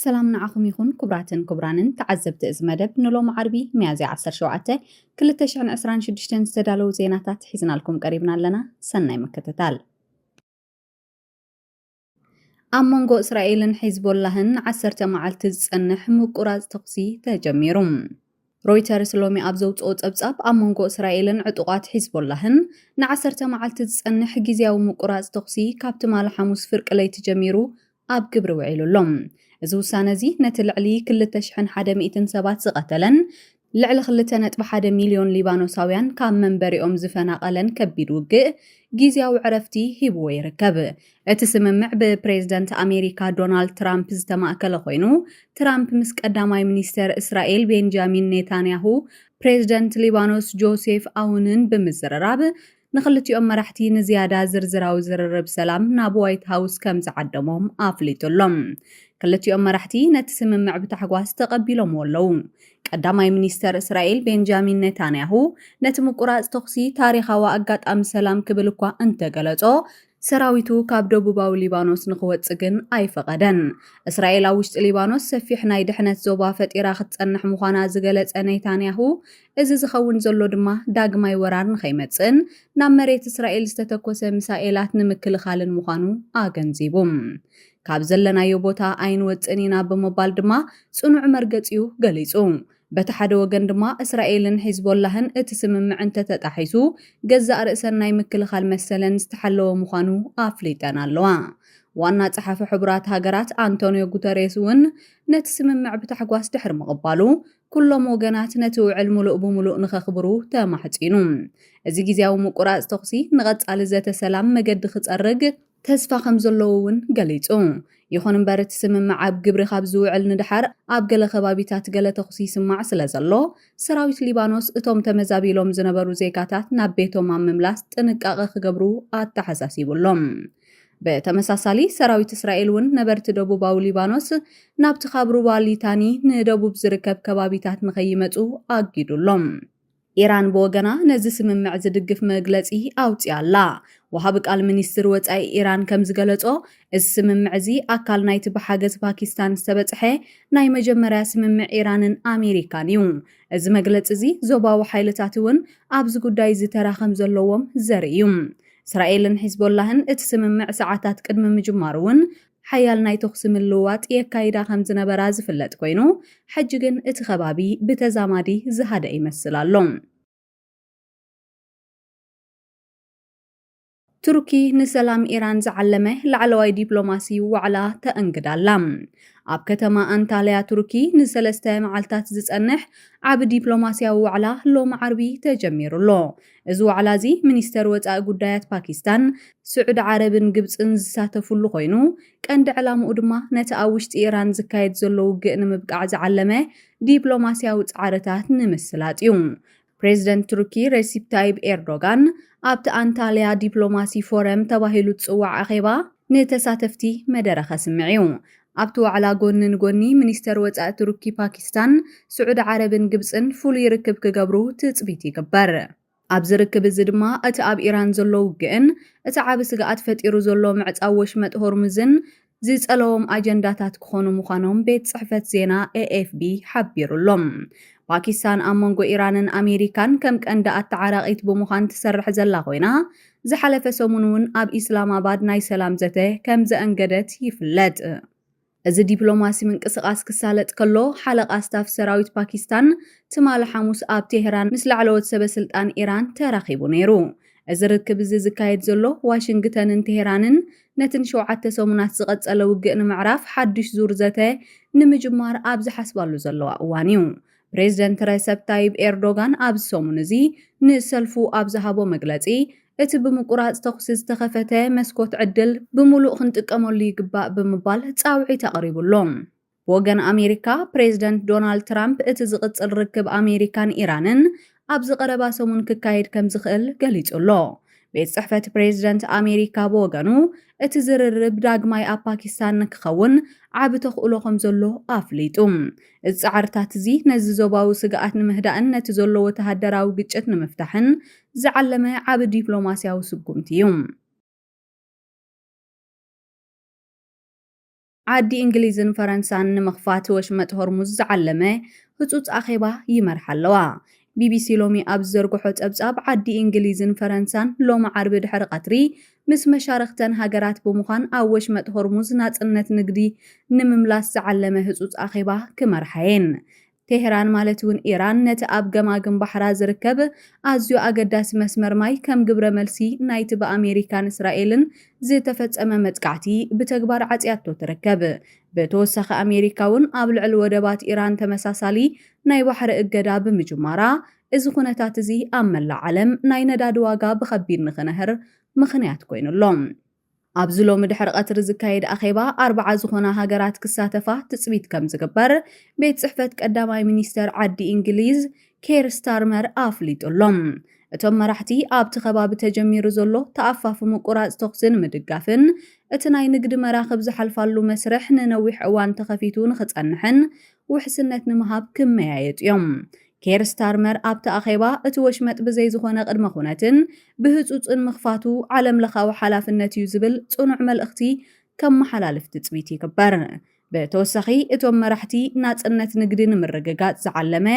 سلام نعخم يخون كبرانن تعزبت مدب نلوم عربي ميازي 17 كلتشعن أسران شدشتن استدالو زيناتات حيزنا لكم قريبنا لنا سنة مكتتال أمونغو إسرائيل حزب اللهن 10 معالت زنح مقراز تقسي تجميرم رويترز لومي أبزوت أوت أبزاب أمونغو إسرائيل عطوقات حزب اللهن ن10 معالت زنح جزياو مقراز تقسي كابت مال حموس فرق لي تجميرو أب قبر وعيلو اللوم إذا وسانزي نتلعلي كل تشحن حدا 100 سبات زقتلن لعل خلتنت بحدا مليون ليبانوساويان كام منبريهم زفناقلن كبيد وقع جيزياو عرفتي هيبو يركب اتسممع ببريزيدنت أمريكا دونالد ترامب زتماكل خوينو ترامب مسك قداماي منيستر إسرائيل بنجامين نتانياهو بريزيدنت ليبانوس جوزيف أونن بمزرراب نخلتيهم مرحتي نزيادة زرزراو زررب سلام ناب وايت هاوس كم زعدمهم آفليتولهم كلتيهم مرحتي نتسممع بتحقواس تقبلهم ولو قداماي منيستر إسرائيل بنجامين نتانياهو نتمقراز تقسي تاريخا وأقات أم سلام كبلكوا انت قلتو سراويتو كاب دبوباو ليبانوس نخوت سجن أي فقدن إسرائيل وشت ليبانوس سفيح نايد حنت زوبا فتيرا ختصنح مخانا زغلت نتانياهو إذا زخون زلو دما داقماي ورار نخيمتسن نام مريت إسرائيل استتكوس مسائلات نمكل خالن مخانو آغنزيبوم كاب زلنا يوبوتا أين وطنينا بمبال دما صنع مرقتيو قليسو بتحد وجن دما إسرائيل حزب اللهن اتسممع انت تتحيسو جزء رأسنا يمكل خال مثلا استحلوا مخانو آفليتنا اللوا وانا صحافة حبرات هاجرات أنطونيو غوتيريس ون نتسممع بتحقواس دحر مقبالو كلهم وجنات نتوع الملؤ بملؤ نخخبرو تامحتينو ازي جزياو مقراز تقسي نغط على ذات سلام مجد ختصرق تسفا خمزلوون قليتو يخون مبارت سممع بقبر خاب زوعل ندحر أبقل خبابيتات قل تخصيص مع سلازلو سراويت ليبانوس اتوم تمزابيلوم زنبرو زيكاتات نابيتوم عم مملاس تنقاق خقبرو التحساسي بولوم بتمساسالي سراويت إسرائيل ون نبرت دبوباو ليبانوس نابت خابرو باليتاني ندبوب زركب كبابيتات مخيمتو أقيدولوم إيران بوغنا نزي سممع زدقف مغلصي أوتيالا وهاب قال منيستر وصاي إيران كم زغلصو السممع زي أكال نايت بحاجز باكستان استبصحه ناي مجمريا سممع إيرانن أمريكانيو از مغلص زي زوباو حيلتاتون ابز غداي زي تراخم زلووم زريوم إسرائيل حزب اللهن اتسممع ساعات قدم مجمارون حيال ناي تقسم اللوات يكايدا خمز نبرا زفلت كوينو حجگن اتخبابي بتزامادي زهاده يمثلالهم تركي نسلام إيران زعلمه لعلواي دبلوماسي وعلا تأنقدالام عب كتما أنتاليا تركي نسلسته معالتات زتصنح عب دبلوماسيا وعلا لوم عربي تجمير له ازو على زي منيستر وطاء قدايات باكستان سعود عربن قبصن زساتفو له خوينو كاند علامو دما نتاوشت إيران زكايد زلو قئن مبقع زعلمه دبلوماسيا وصعارتات نمسلات يوم بريزيدنت تركي ريسيب تايب إردوغان أبت أنتاليا دبلوماسي فورم تباهلو تصوع أخيبا نتساتفتي مدرخ سمعيو أبتو على قوني منيستر وطاء تركي باكستان سعود عربن قبصن فول يركب كقبرو تتصبيتي كبر أبز ركب الزدما أتعب إيران زلو وقئن أتعب سقاط فتيرو زلو معتاوش هرمزن زيز ألوم أجنداتات كخونو مخانوم بيت صحفة زينا AFP حبيرو اللوم باكستان أمونغو إيرانن أمريكان كم كأنداء التعراقيت بمخان تسرح زلا خوينا زحلف سومنون أب إسلام آباد ناي سلام زته كم زأنقدت يفلت از دبلوماسي من قسقاس كسالت كلو حلق أستاف سراويت باكستان تمال حموس آب تهران مثل علوت سبسلطان إيران تراخيبو نيرو از ركب زكايد زلو واشنطن تهرانن نتن شوعات سومنات زقت ألوقئن معراف حدش زور زته نمجمار آب زحسبالو زلو أوانيو بريزيدنت ريسيب تايب إردوغان أب سومنزي نسلفو أب زهابو مقلتي እቲ ብምቁራጽ ተኽሲ ዝተኸፈተ መስኮት ዕድል ብምሉእ ክንጥቀመሉ ይግባእ ብምባል ጻውዒት ተቐሪቡሎም ወገን ኣሜሪካ ፕሬዝደንት ዶናልድ ትራምፕ እቲ ዝቕጽል ርክብ ኣሜሪካን ኢራንን ኣብ ዝቐረባ ሰሙን ክካየድ ከም ዝኽእል ገሊጹሎ ቤት ጽሕፈት ፕሬዝደንት ኣሜሪካ ብወገኑ እቲ ዝርርብ ዳግማይ ኣብ ፓኪስታን ንክኸውን ዓብ ተኽእሎ ከም ዘሎ ኣፍሊጡ እዚ ጻዕርታት እዚ ነዚ ዞባዊ ስግኣት ንምህዳእን ነቲ ዘሎ ወተሃደራዊ ግጭት ንምፍታሕን ዝዓለመ ዓብ ዲፕሎማስያዊ ስጉምቲ እዩ ዓዲ እንግሊዝን ፈረንሳን ንምኽፋት ወሽመጥ ሆርሙዝ ዝዓለመ ህጹጽ ኣኼባ ይመርሓ ኣለዋ። ቢቢሲ ሎሚ ኣብ ዘርግሖ ጸብጻብ ዓዲ እንግሊዝን ፈረንሳን ሎሚ ዓርቢ ድሕሪ ቀትሪ ምስ መሻርክተን ሃገራት ብምዃን ኣብ ወሽመጥ ሆርሙዝ ናጽነት ንግዲ ንምምላስ ዝዓለመ ህጹጽ ኣኼባ ክመርሓየን። ቴህራን ማለት እውን ኢራን ነቲ ኣብ ገማግም ባሕራ ዝርከብ ኣዝዩ ኣገዳሲ መስመር ማይ ከም ግብረ መልሲ ናይቲ ብኣሜሪካን እስራኤልን ዝተፈጸመ መጥቃዕቲ ብተግባር ዓጽያቶ ትርከብ። ብተወሳኺ ኣሜሪካ እውን ኣብ ልዕሊ ወደባት ኢራን ተመሳሳሊ ናይ ባሕሪ እገዳ ብምጅማራ እዚ ኩነታት እዚ ኣብ መላእ ዓለም ናይ ነዳዲ ዋጋ ብኸቢድ ንኽነህር ምኽንያት ኮይኑሎም። ኣብዚ ሎሚ ድሕሪ ቀትሪ ዝካየድ ኣኼባ 40 ዝኾና ሃገራት ክሳተፋ ትጽቢት ከም ዝግበር ቤት ጽሕፈት ቀዳማይ ሚኒስተር ዓዲ እንግሊዝ ኬር ስታርመር ኣፍሊጡሎም። እቶም መራሕቲ ኣብቲ ከባቢ ተጀሚሩ ዘሎ ተኣፋፍሙ ቁራጽ ተኽስን ምድጋፍን እቲ ናይ ንግዲ መራኽብ ዝሓልፋሉ መስርሕ ንነዊሕ እዋን ተኸፊቱ ንኽጸንሕን ውሕስነት ንምሃብ ክመያየጡ እዮም። ኬር ስታርመር ኣብቲ ኣኼባ እቲ ወሽመጥ ብዘይ ዝኾነ ቅድመ ኩነትን ብህጹጽን ምኽፋቱ ዓለም ለኻዊ ሓላፍነት እዩ ዝብል ጽኑዕ መልእኽቲ ከም መሓላለፍ ትጽቢት ይግበር። ብተወሳኺ እቶም መራሕቲ ናጽነት ንግዲ ንምርግጋጽ ዝዓለመ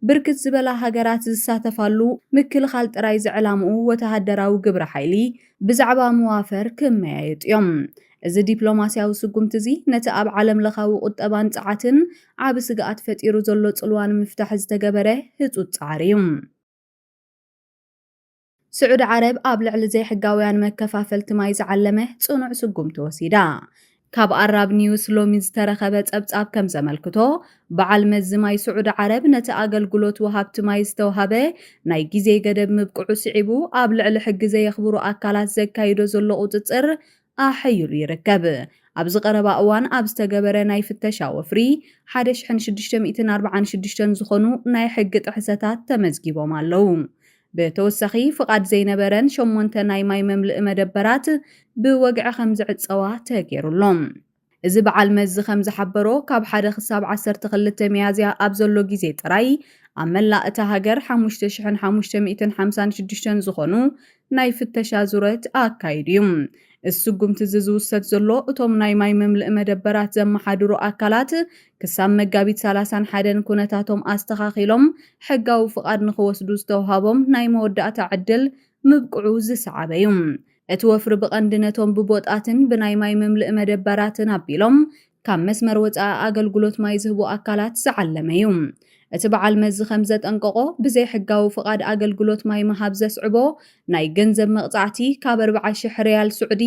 ብርክት ዝበላ ሃገራት ዝሳተፋሉ ምክልኻል ጥራይ ዝዕላምኡ ወተሃደራዊ ግብረ ሓይሊ ብዛዕባ መዋፈር ክመያየጡ እዮም። እዚ ዲፕሎማስያዊ ስጉምቲ እዚ ነቲ ኣብ ዓለም ለኻዊ ቁጠባን ጸዓትን ዓብ ስግኣት ፈጢሩ ዘሎ ጽልዋን ምፍታሕ ዝተገበረ ህጹጽ ጻዕሪ እዩ። ስዑድ ዓረብ ኣብ ልዕሊ ዘይሕጋውያን መከፋፈልቲ ማይ ዝዓለመ ጽኑዕ ስጉምቲ ወሲዳ። ካብ ኣራብ ኒውስ ሎሚ ዝተረኸበ ጸብጻብ ከም ዘመልክቶ በዓል መዚ ማይ ስዑድ ዓረብ ነቲ ኣገልግሎት ወሃብቲ ማይ ዝተውሃበ ናይ ግዜ ገደብ ምብቅዑ ስዒቡ ኣብ ልዕሊ ሕጊ ዘየኽብሩ ኣካላት ዘካይዶ ዘሎ ቁጽጽር ኣሕይሉ ይርከብ። ኣብ ዝቐረባ እዋን ኣብ ዝተገበረ ናይ ፍተሻ ወፍሪ 1646 ዝኾኑ ናይ ሕጊ ጥሕሰታት ተመዝጊቦም ኣለዉ። ብተወሳኺ ፍቓድ ዘይነበረን 8 ናይ ማይ መምልኢ መደበራት ብወግዒ ከም ዝዕጸዋ ተገይሩሎም። እዚ በዓል መዚ ከም ዝሓበሮ ካብ 1 ክሳብ 12 ሚያዝያ ኣብ ዘሎ ግዜ ጥራይ ኣብ መላእ እታ ሃገር 5556 ዝኾኑ ናይ ፍተሻ ዙረት ኣካይዱ እዩ። እዚ ስጉምቲ ዝውሰድ ዘሎ እቶም ናይ ማይ መምልኢ መደበራት ዘመሓድሩ ኣካላት ክሳብ መጋቢት 31 ኩነታቶም ኣስተኻኺሎም ሕጋዊ ፍቓድ ንኽወስዱ ዝተውሃቦም ናይ መወዳእታ ዕድል ምብቅዑ ዝሰዓበ እዩ። እቲ ወፍሪ ብቐንዲ ነቶም ብቦጣትን ብናይ ማይ መምልኢ መደበራትን ኣቢሎም ካብ መስመር ወፃኢ ኣገልግሎት ማይ ዝህቡ ኣካላት ዝዓለመ እዩ። እቲ በዓል መዚ ከም ዘጠንቀቆ ብዘይ ሕጋዊ ፍቓድ ኣገልግሎት ማይ ምሃብ ዘስዕቦ ናይ ገንዘብ መቕጻዕቲ ካብ 40,000 ሪያል ስዑዲ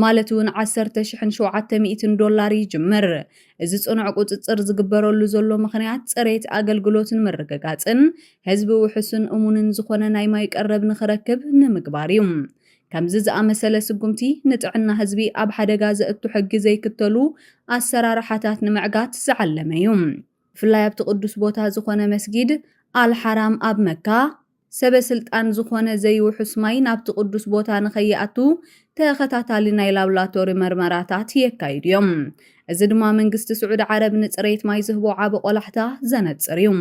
ማለት እውን 10,700 ዶላር ይጅምር። እዚ ጽኑዕ ቁጽጽር ዝግበረሉ ዘሎ ምኽንያት ጽሬት ኣገልግሎትን ምርግጋጽን ህዝቢ ውሕስን እሙንን ዝኾነ ናይ ማይ ቀረብ ንኽረክብ ንምግባር እዩ። ከምዚ ዝኣመሰለ ስጉምቲ ንጥዕና ህዝቢ ኣብ ሓደጋ ዘእቱ ሕጊ ዘይክተሉ ኣሰራርሓታት ንምዕጋት ዝዓለመ እዩ። ብፍላይ ኣብቲ ቅዱስ ቦታ ዝኾነ መስጊድ ኣልሓራም ኣብ መካ ሰበስልጣን ዝኾነ ዘይውሕስ ማይ ናብቲ ቅዱስ ቦታ ንኸይኣቱ ተኸታታሊ ናይ ላብራቶሪ መርመራታት የካይዱ እዮም። እዚ ድማ መንግስቲ ስዑድ ዓረብ ንጽሬት ማይ ዝህቦ ዓቢ ቆላሕታ ዘነጽር እዩ።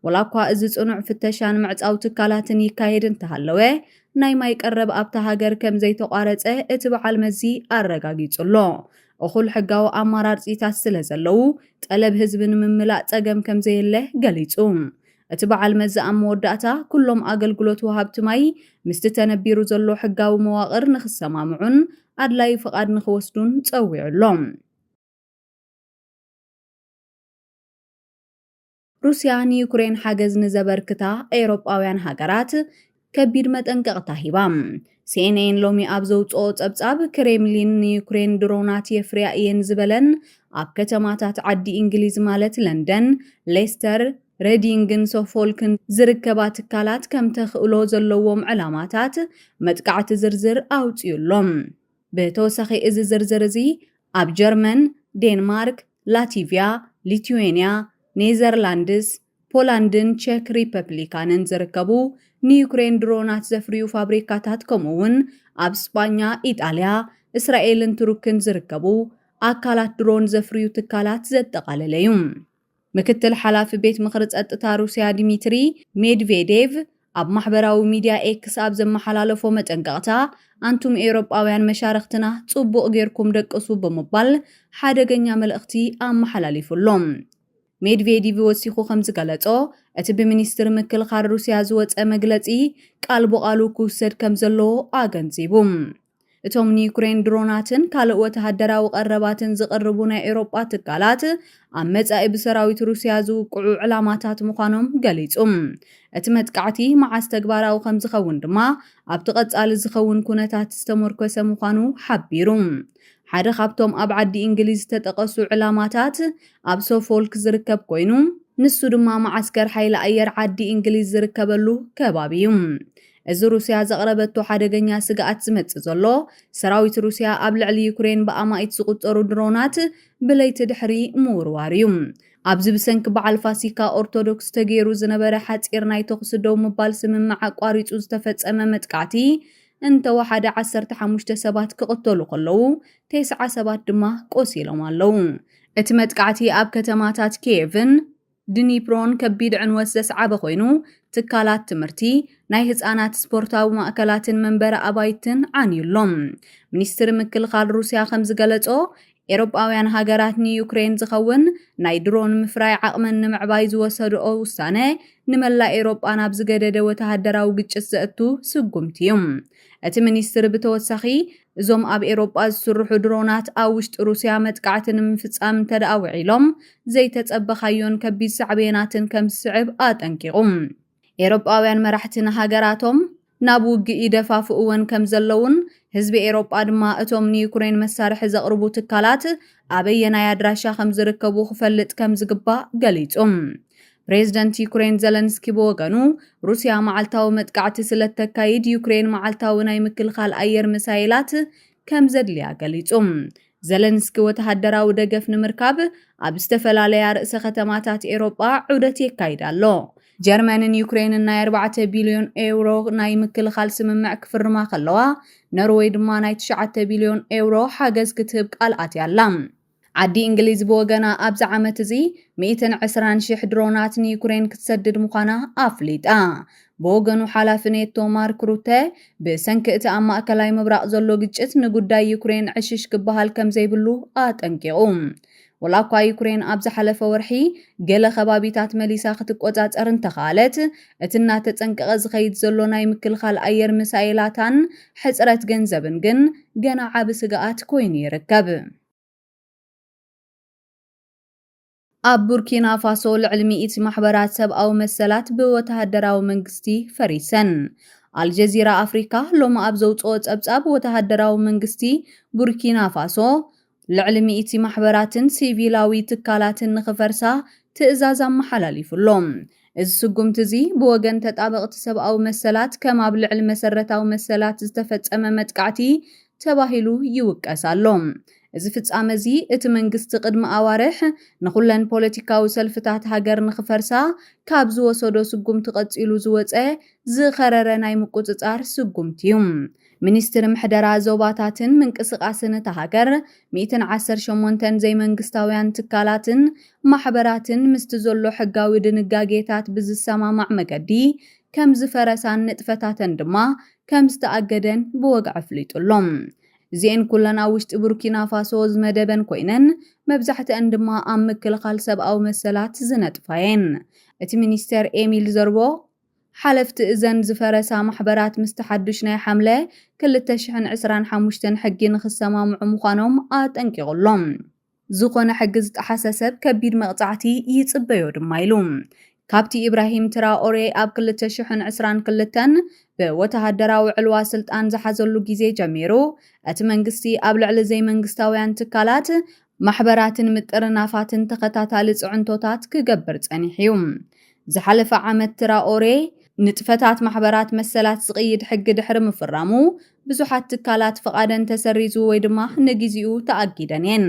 ወላ እኳ እዚ ጽኑዕ ፍተሻን ምዕጻው ትካላትን ይካየድ እንተሃለወ ናይ ማይ ቀረብ ኣብታ ሃገር ከም ዘይተቋረጸ እቲ በዓል መዚ ኣረጋጊጹሎ። እኹል ሕጋዊ ኣማራጺታት ስለ ዘለዉ ጠለብ ህዝቢ ንምምላእ ጸገም ከም ዘየለ ገሊጹ። እቲ በዓል መዚ ኣብ መወዳእታ ኩሎም ኣገልግሎት ወሃብቲ ማይ ምስቲ ተነቢሩ ዘሎ ሕጋዊ መዋቕር ንኽሰማምዑን ኣድላይ ፍቓድ ንኽወስዱን ጸዊዑሎም። ሩስያ ንዩክሬን ሓገዝ ንዘበርክታ ኤውሮጳውያን ሃገራት ከቢድ መጠንቀቕታ ሂባ። ሲኤንኤን ሎሚ ኣብ ዘውፅኦ ጸብጻብ ክሬምሊን ንዩክሬን ድሮናት የፍርያ እየን ዝበለን ኣብ ከተማታት ዓዲ እንግሊዝ ማለት ለንደን፣ ሌስተር፣ ሬዲንግን ሶፎልክን ዝርከባ ትካላት ከም ተኽእሎ ዘለዎም ዕላማታት መጥቃዕቲ ዝርዝር ኣውፅዩሎም። ብተወሳኺ እዚ ዝርዝር እዚ ኣብ ጀርመን፣ ዴንማርክ፣ ላቲቪያ፣ ሊትዌንያ፣ ኔዘርላንድስ፣ ፖላንድን ቼክ ሪፐብሊካንን ዝርከቡ ንዩክሬን ድሮናት ዘፍርዩ ፋብሪካታት ከምኡውን ኣብ ስፓኛ፣ ኢጣልያ፣ እስራኤልን ቱርክን ዝርከቡ ኣካላት ድሮን ዘፍርዩ ትካላት ዘጠቓለለ እዩ። ምክትል ሓላፊ ቤት ምኽሪ ጸጥታ ሩስያ ዲሚትሪ ሜድቬዴቭ ኣብ ማሕበራዊ ሚድያ ኤክስ ኣብ ዘመሓላለፎ መጠንቀቕታ ኣንቱም ኤውሮጳውያን መሻርክትና ጽቡቕ ጌርኩም ደቅሱ ብምባል ሓደገኛ መልእኽቲ ኣመሓላሊፉሎም። ሜድቬዲቭ ወሲኹ ከም ዝገለጾ እቲ ብሚኒስትሪ ምክልኻል ሩስያ ዝወፀ መግለጺ ቃል ብቓሉ ክውሰድ ከም ዘለዎ ኣገንዚቡ። እቶም ንዩክሬን ድሮናትን ካልእ ወተሃደራዊ ቀረባትን ዝቐርቡ ናይ ኤውሮጳ ትካላት ኣብ መጻኢ ብሰራዊት ሩስያ ዝውቅዑ ዕላማታት ምዃኖም ገሊጹ። እቲ መጥቃዕቲ መዓስ ተግባራዊ ከም ዝኸውን ድማ ኣብቲ ቀጻሊ ዝኸውን ኩነታት ዝተመርኮሰ ምዃኑ ሓቢሩ። ሓደ ካብቶም ኣብ ዓዲ እንግሊዝ ዝተጠቐሱ ዕላማታት ኣብ ሶፎልክ ዝርከብ ኮይኑ ንሱ ድማ ማዓስከር ሓይሊ ኣየር ዓዲ እንግሊዝ ዝርከበሉ ከባቢ እዩ። እዚ ሩስያ ዘቕረበቶ ሓደገኛ ስጋኣት ዝመጽእ ዘሎ ሰራዊት ሩስያ ኣብ ልዕሊ ዩክሬን ብኣማኢት ዝቁጸሩ ድሮናት ብለይቲ ድሕሪ ምውርዋር እዩ። ኣብዚ ብሰንኪ በዓል ፋሲካ ኦርቶዶክስ ተገይሩ ዝነበረ ሓጺር ናይ ተኹሲ ደው ምባል ስምምዕ ኣቋሪጹ ዝተፈጸመ መጥቃዕቲ እንተወሓደ 15 ሰባት ክቕተሉ ከለዉ 9 ሰባት ድማ ቆሲሎም ኣለዉ። እቲ መጥቃዕቲ ኣብ ከተማታት ኪየቭን ድኒፕሮን ከቢድ ዕንወት ዘስዓበ ኮይኑ ትካላት ትምህርቲ ናይ ህፃናት ስፖርታዊ ማእከላትን መንበረ ኣባይትን ዓንዩሎም። ሚኒስትሪ ምክልኻል ሩስያ ከም ዝገለጾ ኤውሮጳውያን ሃገራት ንዩክሬን ዝኸውን ናይ ድሮን ምፍራይ ዓቕመን ንምዕባይ ዝወሰድኦ ውሳነ ንመላእ ኤውሮጳ ናብ ዝገደደ ወተሃደራዊ ግጭት ዘእቱ ስጉምቲ እዩ። እቲ ሚኒስትሪ ብተወሳኺ እዞም ኣብ ኤውሮጳ ዝስርሑ ድሮናት ኣብ ውሽጢ ሩስያ መጥቃዕቲ ንምፍጻም ተደኣውዒሎም ዘይተጸበኻዮን ከቢድ ሳዕቤናትን ከም ዝስዕብ ኣጠንቂቑ። ኤውሮጳውያን መራሕትን ሃገራቶም ናብ ውግእ ይደፋፍእወን ከም ዘለውን ህዝቢ ኤውሮጳ ድማ እቶም ንዩክሬን መሳርሒ ዘቕርቡ ትካላት ኣበየናይ ኣድራሻ ከም ዝርከቡ ክፈልጥ ከም ዝግባእ ገሊጹ። ፕሬዝደንት ዩክሬን ዘለንስኪ ብወገኑ ሩስያ መዓልታዊ መጥቃዕቲ ስለተካይድ ዩክሬን መዓልታዊ ናይ ምክልኻል ኣየር ሚሳይላት ከም ዘድልያ ገሊጹ። ዘለንስኪ ወተሃደራዊ ደገፍ ንምርካብ ኣብ ዝተፈላለያ ርእሰ ከተማታት ኤውሮጳ ዑደት የካይድ ኣሎ። ጀርመንን ዩክሬንን ናይ 4 ቢልዮን ኤውሮ ናይ ምክልኻል ስምምዕ ክፍርማ ከለዋ ኖርዌይ ድማ ናይ 9 ቢልዮን ኤውሮ ሓገዝ ክትህብ ቃል ኣትያ ኣላ። ዓዲ እንግሊዝ ብወገና ኣብዚ ዓመት እዚ 120,000 ድሮናት ንዩክሬን ክትሰድድ ምዃና ኣፍሊጣ። ብወገኑ ሓላፊ ኔቶ ማርክ ሩተ ብሰንኪ እቲ ኣብ ማእከላይ ምብራቕ ዘሎ ግጭት ንጉዳይ ዩክሬን ዕሽሽ ክበሃል ከም ዘይብሉ ኣጠንቂቑ። ወላ እኳ ዩክሬን ኣብ ዝሓለፈ ወርሒ ገለ ከባቢታት መሊሳ ክትቆጻጸር እንተኻለት እቲ እናተጸንቀቐ ዝኸይድ ዘሎ ናይ ምክልኻል ኣየር ሚሳይላታን ሕጽረት ገንዘብን ግን ገና ዓቢ ስጋኣት ኮይኑ ይርከብ። ኣብ ቡርኪና ፋሶ ልዕሊ 100 ማሕበራት ሰብኣዊ መሰላት ብወተሃደራዊ መንግስቲ ፈሪሰን። አልጀዚራ ኣፍሪካ ሎሚ ኣብ ዘውፅኦ ጸብጻብ ወተሃደራዊ መንግስቲ ቡርኪና ፋሶ ልዕሊ 100 ማሕበራትን ሲቪላዊ ትካላትን ንኽፈርሳ ትእዛዝ ኣመሓላሊፉሎም። እዚ ስጉምቲ እዚ ብወገን ተጣበቕቲ ሰብኣዊ መሰላት ከም ኣብ ልዕሊ መሰረታዊ መሰላት ዝተፈጸመ መጥቃዕቲ ተባሂሉ ይውቀስ ኣሎ። እዚ ፍጻመ እዚ እቲ መንግስቲ ቅድሚ ኣዋርሕ ንኹለን ፖለቲካዊ ሰልፍታት ሃገር ንኽፈርሳ ካብ ዝወሰዶ ስጉምቲ ቀፂሉ ዝወፀ ዝኸረረ ናይ ምቁፅጻር ስጉምቲ እዩ። ሚኒስትሪ ምሕደራ ዞባታትን ምንቅስቓስን እታ ሃገር 118 ዘይመንግስታውያን ትካላትን ማሕበራትን ምስቲ ዘሎ ሕጋዊ ድንጋጌታት ብዝሰማማዕ መገዲ ከም ዝፈረሳን ንጥፈታተን ድማ ከም ዝተኣገደን ብወግዕ ኣፍሊጡሎም። እዚአን ኩለን ኣብ ውሽጢ ቡርኪና ፋሶ ዝመደበን ኮይነን መብዛሕትአን ድማ ኣብ ምክልኻል ሰብኣዊ መሰላት ዝነጥፋየን። እቲ ሚኒስተር ኤሚል ዘርቦ ሓለፍቲ እዘን ዝፈረሳ ማሕበራት ምስቲ ሓዱሽ ናይ ሓምለ 2025 ሕጊ ንኽሰማምዑ ምዃኖም ኣጠንቂቑሎም። ዝኾነ ሕጊ ዝጠሓሰ ሰብ ከቢድ መቕጻዕቲ ይጽበዮ ድማ ኢሉ። ካብቲ ኢብራሂም ትራኦሬ ኣብ 2022 ብወተሃደራዊ ዕልዋ ስልጣን ዝሓዘሉ ግዜ ጀሚሩ እቲ መንግስቲ ኣብ ልዕሊ ዘይመንግስታውያን ትካላት ማሕበራትን ምጥርናፋትን ተኸታታሊ ጽዕንቶታት ክገብር ጸኒሑ እዩ። ዝሓለፈ ዓመት ትራኦሬ ንጥፈታት ማሕበራት መሰላት ዝቕይድ ሕጊ ድሕሪ ምፍራሙ ብዙሓት ትካላት ፍቓደን ተሰሪዙ ወይ ድማ ንግዚኡ ተኣጊደን እየን።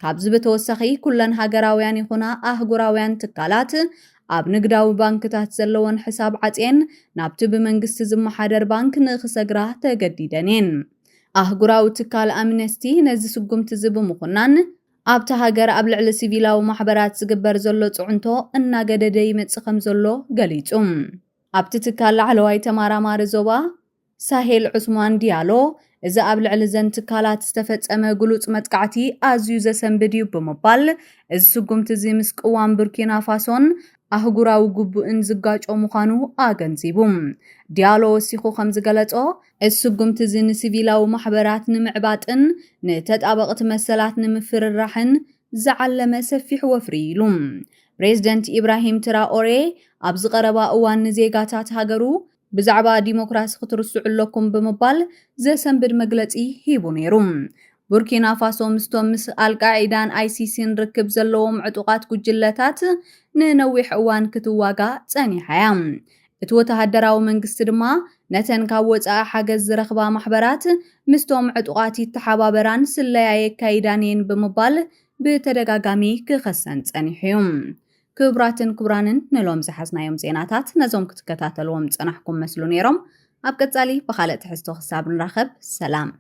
ካብዚ ብተወሳኺ ኩለን ሃገራውያን ይኹና ኣህጉራውያን ትካላት ኣብ ንግዳዊ ባንክታት ዘለወን ሕሳብ ዓጽየን ናብቲ ብመንግስቲ ዝመሓደር ባንክ ንኽሰግራ ተገዲደን እየን። ኣህጉራዊ ትካል ኣምነስቲ ነዚ ስጉምቲ ብምኹናን ኣብታ ሃገር ኣብ ልዕሊ ሲቪላዊ ማሕበራት ዝግበር ዘሎ ጽዕንቶ እናገደደ ይመጽእ ከም ዘሎ ገሊጹ። ኣብቲ ትካል ላዕለዋይ ተመራማሪ ዞባ ሳሄል ዑስማን ዲያሎ እዚ ኣብ ልዕሊ ዘን ትካላት ዝተፈጸመ ግሉጽ መጥቃዕቲ ኣዝዩ ዘሰንብድ እዩ ብምባል እዚ ስጉምቲ እዚ ምስ ቅዋም ቡርኪና ፋሶን ኣህጉራዊ ግቡእን ዝጋጮ ምዃኑ ኣገንዚቡ ዲያሎ ወሲኹ ከም ዝገለጾ እዚ ስጉምቲ እዚ ንሲቪላዊ ማሕበራት ንምዕባጥን ንተጣበቕቲ መሰላት ንምፍርራሕን ዝዓለመ ሰፊሕ ወፍሪ ኢሉ ፕሬዚደንት ኢብራሂም ትራኦሬ ኣብ ዝቐረባ እዋን ንዜጋታት ሃገሩ ብዛዕባ ዲሞክራሲ ክትርስዑ ኣለኩም ብምባል ዘሰንብድ መግለጺ ሂቡ ነይሩ ቡርኪና ፋሶ ምስቶም ምስ አልቃዒዳን አይሲሲን ርክብ ዘለዎም ዕጡቃት ጉጅለታት ንነዊሕ እዋን ክትዋጋ ጸኒሓ እያ እቲ ወተሃደራዊ መንግስቲ ድማ ነተን ካብ ወጻኢ ሓገዝ ዝረኽባ ማሕበራት ምስቶም ዕጡቃት ይተሓባበራን ስለያ የካይዳን እየን ብምባል ብተደጋጋሚ ክኸሰን ጸኒሑ እዩ ክብራትን ክብራንን ንሎም ዝሓዝናዮም ዜናታት ነዞም ክትከታተልዎም ጸናሕኩም መስሉ ነይሮም ኣብ ቀጻሊ ብኻልእ ትሕዝቶ ክሳብ ንራኸብ ሰላም